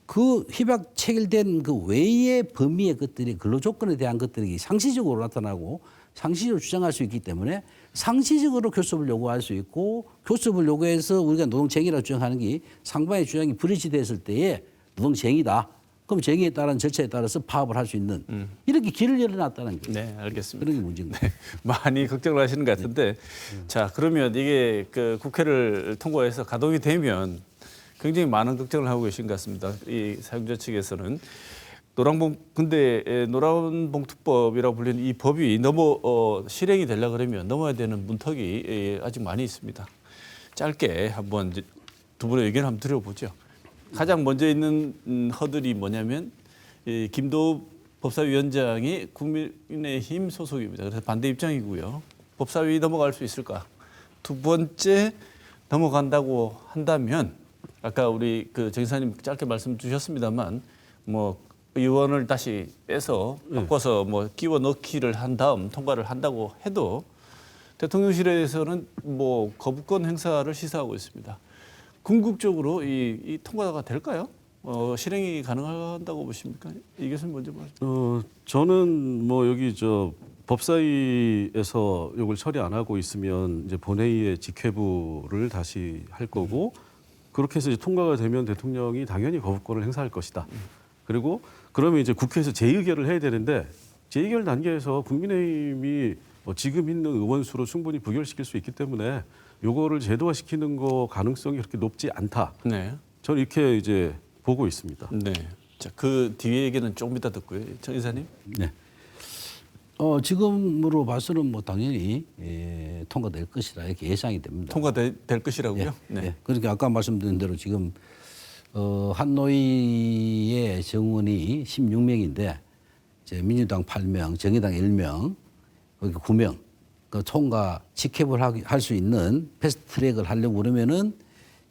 B: 그 협약 체결된 그 외의 범위의 것들이 근로 조건에 대한 것들이 상시적으로 나타나고 상시적으로 주장할 수 있기 때문에 상시적으로 교섭을 요구할 수 있고 교섭을 요구해서 우리가 노동쟁의라고 주장하는 게 상반의 주장이 브리치됐을 때에 노동쟁의다. 그럼 쟁의에 따른 절차에 따라서 파업을 할 수 있는 이렇게 길을 열어놨다는 거예요.
A: 네, 알겠습니다.
B: 그런 게 문제인 거예요.
A: 많이 걱정을 하시는 것 같은데, 자 그러면 이게 그 국회를 통과해서 가동이 되면 굉장히 많은 걱정을 하고 계신 것 같습니다. 이 사용자 측에서는 노란봉투법이라고 불리는 이 법이 실행이 되려 그러면 넘어야 되는 문턱이 아직 많이 있습니다. 짧게 한번 이제 두 분의 의견 한번 들어보죠. 가장 먼저 있는 허들이 뭐냐면 이 김도읍 법사위원장이 국민의힘 소속입니다. 그래서 반대 입장이고요. 법사위 넘어갈 수 있을까? 두 번째 넘어간다고 한다면 아까 우리 그 정 이사님 짧게 말씀 주셨습니다만 뭐 의원을 다시 빼서 바꿔서 뭐 끼워 넣기를 한 다음 통과를 한다고 해도 대통령실에서는 뭐 거부권 행사를 시사하고 있습니다. 궁극적으로 이 통과가 될까요? 실행이 가능한다고 보십니까? 이 교수님 먼저 말씀.
C: 저는 뭐 여기 법사위에서 이걸 처리 안 하고 있으면 이제 본회의의 직회부를 다시 할 거고 그렇게 해서 이제 통과가 되면 대통령이 당연히 거부권을 행사할 것이다. 그리고 그러면 이제 국회에서 재의결을 해야 되는데 재의결 단계에서 국민의힘이 지금 있는 의원 수로 충분히 부결시킬 수 있기 때문에 요거를 제도화시키는 거 가능성이 그렇게 높지 않다.
A: 네.
C: 저는 이렇게 이제 보고 있습니다.
A: 네. 자, 그 뒤에 얘기는 조금 이따 듣고요. 정 이사님.
B: 네. 지금으로 봐서는 뭐 당연히 통과될 것이라 이렇게 예상이 됩니다.
A: 통과될 것이라고요?
B: 예, 네. 그러니까 아까 말씀드린 대로 지금 한노위의 정원이 16명인데 이제 민주당 8명, 정의당 1명, 그러니까 9명. 그 통과 직회부를 할 수 있는 패스트 트랙을 하려고 그러면은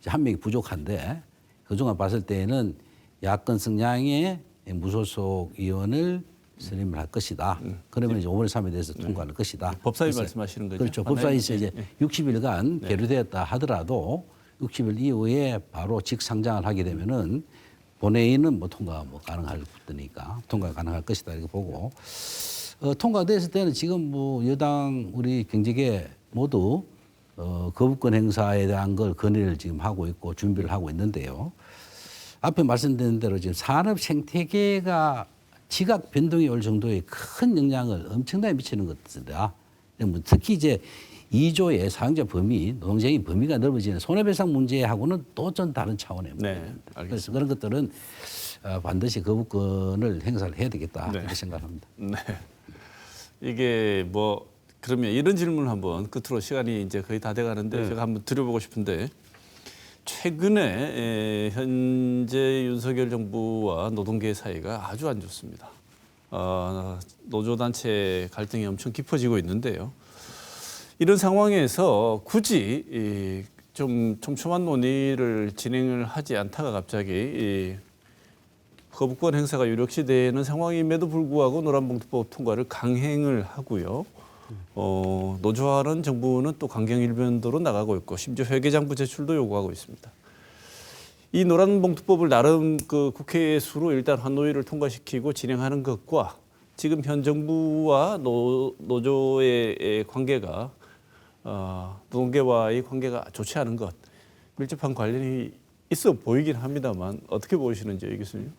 B: 이제 한 명이 부족한데 그동안 봤을 때에는 야권 성향의 무소속 의원을 선임을 할 것이다. 그러면 이제 5월 3일에 대해서 통과할 것이다.
A: 법사위
B: 그래서
A: 말씀하시는 거죠?
B: 그렇죠. 법사위에서 이제 60일간 계류되었다 하더라도 60일 이후에 바로 직상장을 하게 되면은 본회의는 뭐 통과 가능할 거니까 통과 가능할 것이다 이렇게 보고 통과됐을 때는 지금 뭐 여당 우리 경제계 모두 거부권 행사에 대한 걸 건의를 지금 하고 있고 준비를 하고 있는데요. 앞에 말씀드린 대로 지금 산업 생태계가 지각 변동이 올 정도의 큰 영향을 엄청나게 미치는 것들이다. 특히 이제 2조의 사용자 범위, 노동쟁의 범위가 넓어지는 손해배상 문제하고는 또 좀 다른 차원의 문제입니다. 그래서 그런 것들은 반드시 거부권을 행사를 해야 되겠다 이렇게 생각합니다.
A: 네. 이게 뭐 그러면 이런 질문을 한번 끝으로 시간이 이제 거의 다 돼가는데 제가 한번 드려보고 싶은데 최근에 현재 윤석열 정부와 노동계 사이가 아주 안 좋습니다. 노조단체 갈등이 엄청 깊어지고 있는데요. 이런 상황에서 굳이 좀 촘촘한 논의를 진행을 하지 않다가 갑자기 거부권 행사가 유력시되는 상황임에도 불구하고 노란봉투법 통과를 강행을 하고요. 노조하는 정부는 또 강경일변도로 나가고 있고 심지어 회계장부 제출도 요구하고 있습니다. 이 노란봉투법을 나름 그 국회 수로 일단 한노위를 통과시키고 진행하는 것과 지금 현 정부와 노조의 관계가 노동계와의 관계가 좋지 않은 것 밀접한 관련이 있어 보이긴 합니다만 어떻게 보시는지 이 교수님?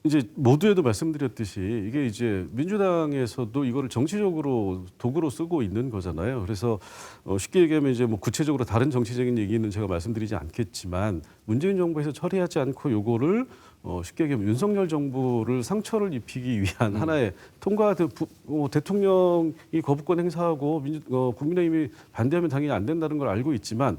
C: 이제 모두에도 말씀드렸듯이 이게 이제 민주당에서도 이거를 정치적으로 도구로 쓰고 있는 거잖아요. 그래서 쉽게 얘기하면 이제 뭐 구체적으로 다른 정치적인 얘기는 제가 말씀드리지 않겠지만 문재인 정부에서 처리하지 않고 요거를 쉽게 얘기하면 윤석열 정부를 상처를 입히기 위한 하나의 대통령이 거부권 행사하고 국민의힘이 반대하면 당연히 안 된다는 걸 알고 있지만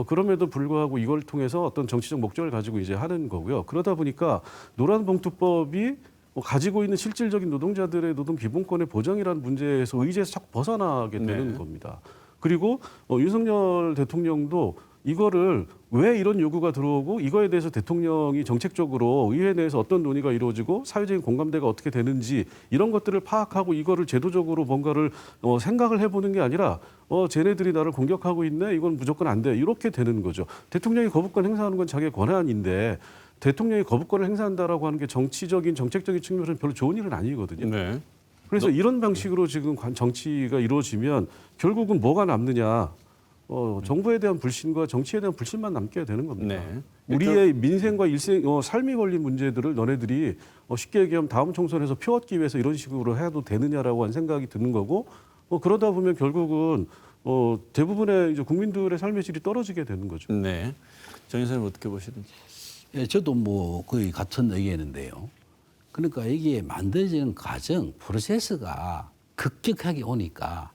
C: 그럼에도 불구하고 이걸 통해서 어떤 정치적 목적을 가지고 이제 하는 거고요. 그러다 보니까 노란봉투법이 가지고 있는 실질적인 노동자들의 노동 기본권의 보장이라는 문제에서 의지에서 자꾸 벗어나게 되는 겁니다. 그리고 윤석열 대통령도 이거를 왜 이런 요구가 들어오고 이거에 대해서 대통령이 정책적으로 의회 내에서 어떤 논의가 이루어지고 사회적인 공감대가 어떻게 되는지 이런 것들을 파악하고 이거를 제도적으로 뭔가를 생각을 해보는 게 아니라 쟤네들이 나를 공격하고 있네 이건 무조건 안 돼 이렇게 되는 거죠. 대통령이 거부권 행사하는 건 자기의 권한인데 대통령이 거부권을 행사한다라고 하는 게 정치적인 정책적인 측면에서는 별로 좋은 일은 아니거든요.
A: 네.
C: 그래서 이런 방식으로 지금 정치가 이루어지면 결국은 뭐가 남느냐. 정부에 대한 불신과 정치에 대한 불신만 남게 되는 겁니다.
A: 네.
C: 우리의 민생과 일생, 삶이 걸린 문제들을 너네들이 쉽게 얘기하면 다음 총선에서 표 얻기 위해서 이런 식으로 해도 되느냐라고 하는 생각이 드는 거고 그러다 보면 결국은 대부분의 이제 국민들의 삶의 질이 떨어지게 되는 거죠.
A: 네. 정 의사님 어떻게 보시는지.
B: 예, 저도 뭐 거의 같은 의견인데요. 그러니까 이게 만들어지는 과정, 프로세스가 급격하게 오니까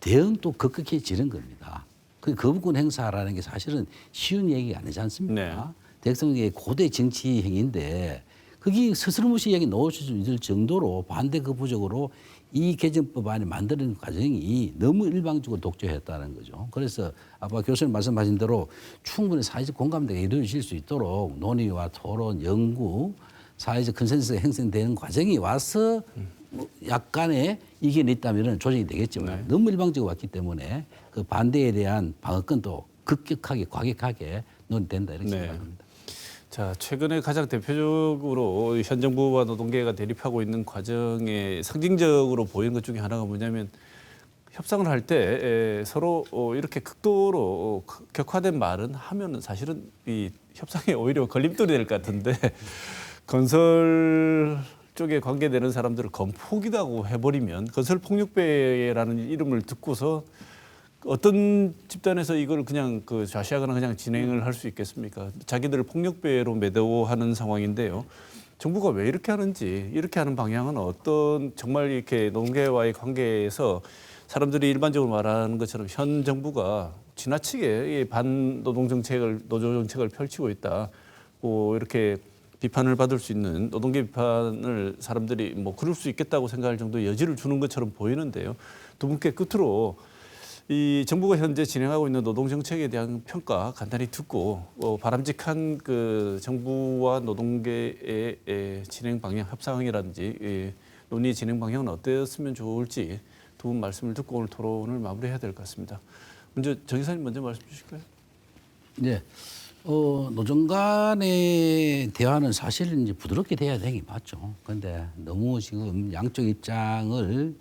B: 대응도 급격해지는 겁니다. 그 거부권 행사라는 게 사실은 쉬운 얘기가 아니지 않습니까?
A: 네.
B: 대통령의 고대 정치 행위인데 그게 스스럼없이 얘기 넣을 수 있을 정도로 반대 거부적으로 이 개정법안을 만드는 과정이 너무 일방적으로 독재했다는 거죠. 그래서 아까 교수님 말씀하신 대로 충분히 사회적 공감대가 이루어질 수 있도록 논의와 토론, 연구, 사회적 컨센서스가 형성되는 과정이 와서 약간의 이견이 있다면 조정이 되겠지만 너무 일방적으로 왔기 때문에 그 반대에 대한 방어권도 급격하게 과격하게 논의된다 이렇게 생각합니다.
A: 자, 최근에 가장 대표적으로 현 정부와 노동계가 대립하고 있는 과정에 상징적으로 보이는 것 중에 하나가 뭐냐면 협상을 할 때 서로 이렇게 극도로 격화된 말은 하면은 사실은 이 협상에 오히려 걸림돌이 될 것 같은데 건설 쪽에 관계되는 사람들을 건폭이라고 해버리면 건설 폭력배라는 이름을 듣고서 어떤 집단에서 이걸 그냥 좌시하거나 그냥 진행을 할 수 있겠습니까? 자기들을 폭력배로 매도하는 상황인데요. 정부가 왜 이렇게 하는지, 이렇게 하는 방향은 어떤 정말 이렇게 노동계와의 관계에서 사람들이 일반적으로 말하는 것처럼 현 정부가 지나치게 반 노동 정책을 노조 정책을 펼치고 있다. 이렇게 비판을 받을 수 있는 노동계 비판을 사람들이 뭐 그럴 수 있겠다고 생각할 정도의 여지를 주는 것처럼 보이는데요. 두 분께 끝으로 이 정부가 현재 진행하고 있는 노동 정책에 대한 평가 간단히 듣고 바람직한 그 정부와 노동계의 진행 방향, 협상이라든지 논의 진행 방향은 어땠으면 좋을지 두 분 말씀을 듣고 오늘 토론을 마무리해야 될 것 같습니다. 먼저 정 이사님 먼저 말씀 주실까요?
B: 네. 노정 간의 대화는 사실은 이제 부드럽게 돼야 되긴 맞죠. 그런데 너무 지금 양쪽 입장을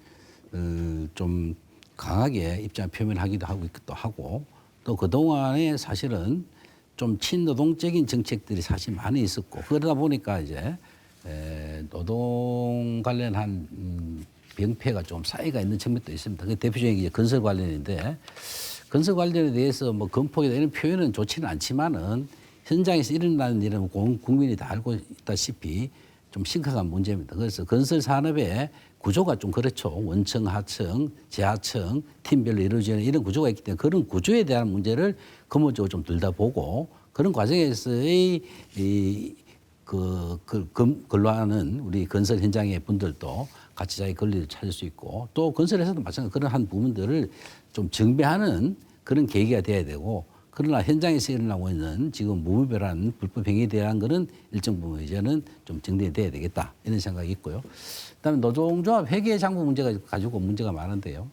B: 좀 강하게 입장 표명하기도 하고 또 그동안에 사실은 좀 친노동적인 정책들이 사실 많이 있었고 그러다 보니까 이제 노동 관련한 병폐가 좀 쌓여가 있는 측면도 있습니다. 그 대표적인 이제 건설 관련인데 건설 관련에 대해서 뭐 건폭이다 이런 표현은 좋지는 않지만은 현장에서 일어나는 일은 국민이 다 알고 있다시피 좀 심각한 문제입니다. 그래서 건설 산업의 구조가 좀 그렇죠. 원청, 하청, 재하청, 팀별로 이루어지는 이런 구조가 있기 때문에 그런 구조에 대한 문제를 근본적으로 좀 들여다보고 그런 과정에서의 근로하는 우리 건설 현장의 분들도 같이 자기 권리를 찾을 수 있고 또 건설에서도 마찬가지로 그런 한 부분들을 좀 정비하는 그런 계기가 돼야 되고 그러나 현장에서 일어나고 있는 지금 무분별한 불법 행위에 대한 거는 일정 부분 이제는 좀 정리돼야 되겠다 이런 생각이 있고요. 그다음에 노동조합 회계 장부 문제가 가지고 문제가 많은데요.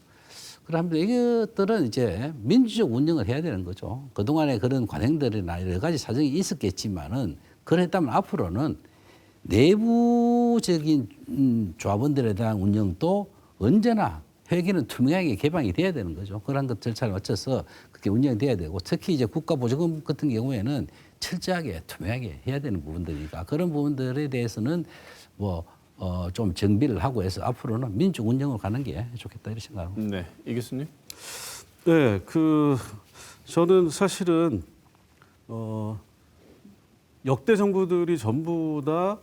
B: 그러면 이것들은 이제 민주적 운영을 해야 되는 거죠. 그동안에 그런 관행들이나 여러 가지 사정이 있었겠지만은 그랬다면 앞으로는 내부적인 조합원들에 대한 운영도 언제나 회계는 투명하게 개방이 돼야 되는 거죠. 그런 것 절차를 거쳐서 그렇게 운영돼야 되고 특히 이제 국가보조금 같은 경우에는 철저하게 투명하게 해야 되는 부분들이니까 그런 부분들에 대해서는 좀 정비를 하고 해서 앞으로는 민主운영으로 가는 게 좋겠다 이렇게 생각합니다.
A: 네, 이 교수님.
C: 네, 저는 사실은 역대 정부들이 전부 다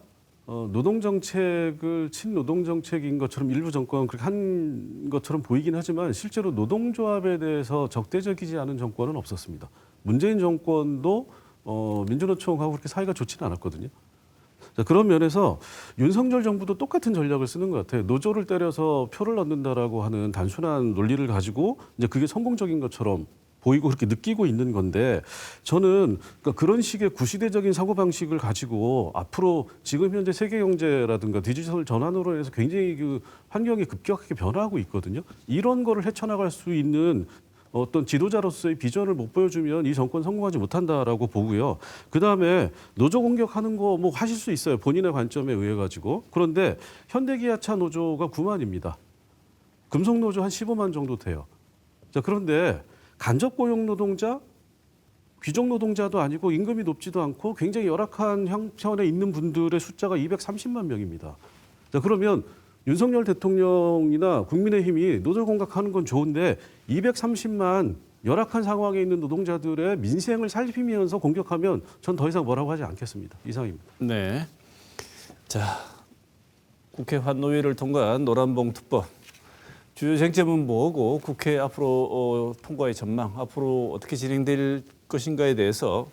C: 노동 정책을 친노동 정책인 것처럼 일부 정권 그렇게 한 것처럼 보이긴 하지만 실제로 노동조합에 대해서 적대적이지 않은 정권은 없었습니다. 문재인 정권도 민주노총하고 그렇게 사이가 좋지는 않았거든요. 자, 그런 면에서 윤석열 정부도 똑같은 전략을 쓰는 것 같아요. 노조를 때려서 표를 얻는다라고 하는 단순한 논리를 가지고 이제 그게 성공적인 것처럼 보이고 그렇게 느끼고 있는 건데 저는 그러니까 그런 식의 구시대적인 사고방식을 가지고 앞으로 지금 현재 세계 경제라든가 디지털 전환으로 해서 굉장히 그 환경이 급격하게 변화하고 있거든요. 이런 거를 헤쳐나갈 수 있는 어떤 지도자로서의 비전을 못 보여주면 이 정권 성공하지 못한다라고 보고요. 그다음에 노조 공격하는 거 뭐 하실 수 있어요. 본인의 관점에 의해 가지고. 그런데 현대기아차 노조가 9만입니다. 금속노조 한 15만 정도 돼요. 자, 그런데 간접 고용 노동자, 귀족 노동자도 아니고 임금이 높지도 않고 굉장히 열악한 형편에 있는 분들의 숫자가 230만 명입니다. 자, 그러면 윤석열 대통령이나 국민의힘이 노조 공격하는 건 좋은데 230만 열악한 상황에 있는 노동자들의 민생을 살피면서 공격하면 전 더 이상 뭐라고 하지 않겠습니다. 이상입니다.
A: 네. 자, 국회 환노위를 통과한 노란봉투법. 주요 쟁점은 뭐고 국회 앞으로 통과의 전망, 앞으로 어떻게 진행될 것인가에 대해서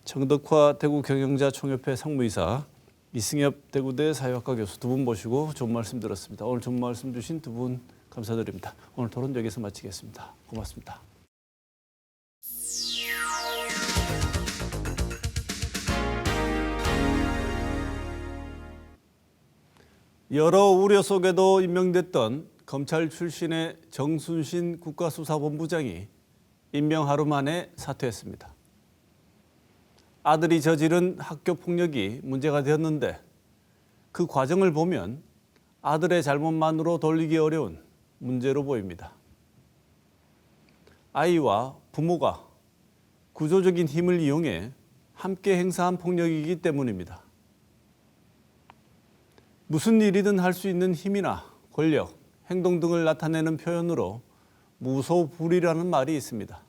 A: 정덕화 대구경영자총협회 상무이사, 이승엽 대구대 사회학과 교수 두 분 모시고 좋은 말씀 들었습니다. 오늘 좋은 말씀 주신 두 분 감사드립니다. 오늘 토론 여기서 마치겠습니다. 고맙습니다. 여러 우려 속에도 임명됐던 검찰 출신의 정순신 국가수사본부장이 임명 하루 만에 사퇴했습니다. 아들이 저지른 학교 폭력이 문제가 되었는데 그 과정을 보면 아들의 잘못만으로 돌리기 어려운 문제로 보입니다. 아이와 부모가 구조적인 힘을 이용해 함께 행사한 폭력이기 때문입니다. 무슨 일이든 할 수 있는 힘이나 권력, 행동 등을 나타내는 표현으로 무소불위라는 말이 있습니다.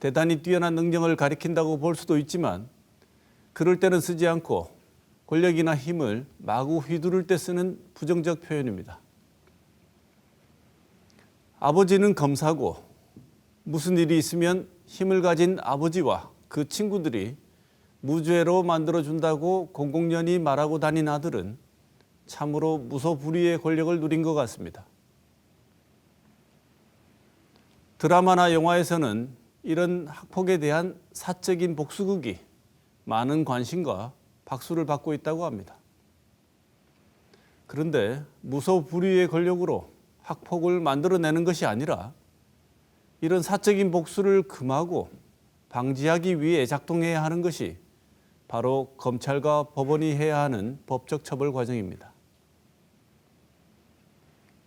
A: 대단히 뛰어난 능력을 가리킨다고 볼 수도 있지만 그럴 때는 쓰지 않고 권력이나 힘을 마구 휘두를 때 쓰는 부정적 표현입니다. 아버지는 검사고 무슨 일이 있으면 힘을 가진 아버지와 그 친구들이 무죄로 만들어준다고 공공연히 말하고 다닌 아들은 참으로 무소불위의 권력을 누린 것 같습니다. 드라마나 영화에서는 이런 학폭에 대한 사적인 복수극이 많은 관심과 박수를 받고 있다고 합니다. 그런데 무소불위의 권력으로 학폭을 만들어내는 것이 아니라 이런 사적인 복수를 금하고 방지하기 위해 작동해야 하는 것이 바로 검찰과 법원이 해야 하는 법적 처벌 과정입니다.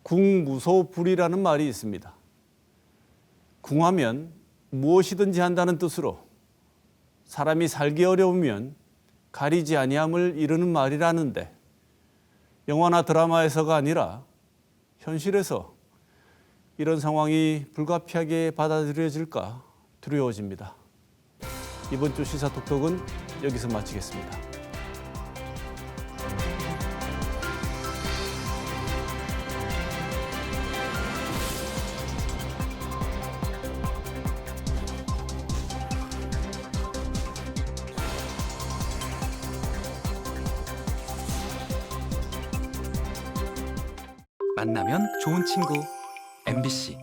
A: 궁무소불위라는 말이 있습니다. 궁하면 무엇이든지 한다는 뜻으로 사람이 살기 어려우면 가리지 아니함을 이루는 말이라는데 영화나 드라마에서가 아니라 현실에서 이런 상황이 불가피하게 받아들여질까 두려워집니다. 이번 주 시사톡톡은 여기서 마치겠습니다.
D: 만나면 좋은 친구 MBC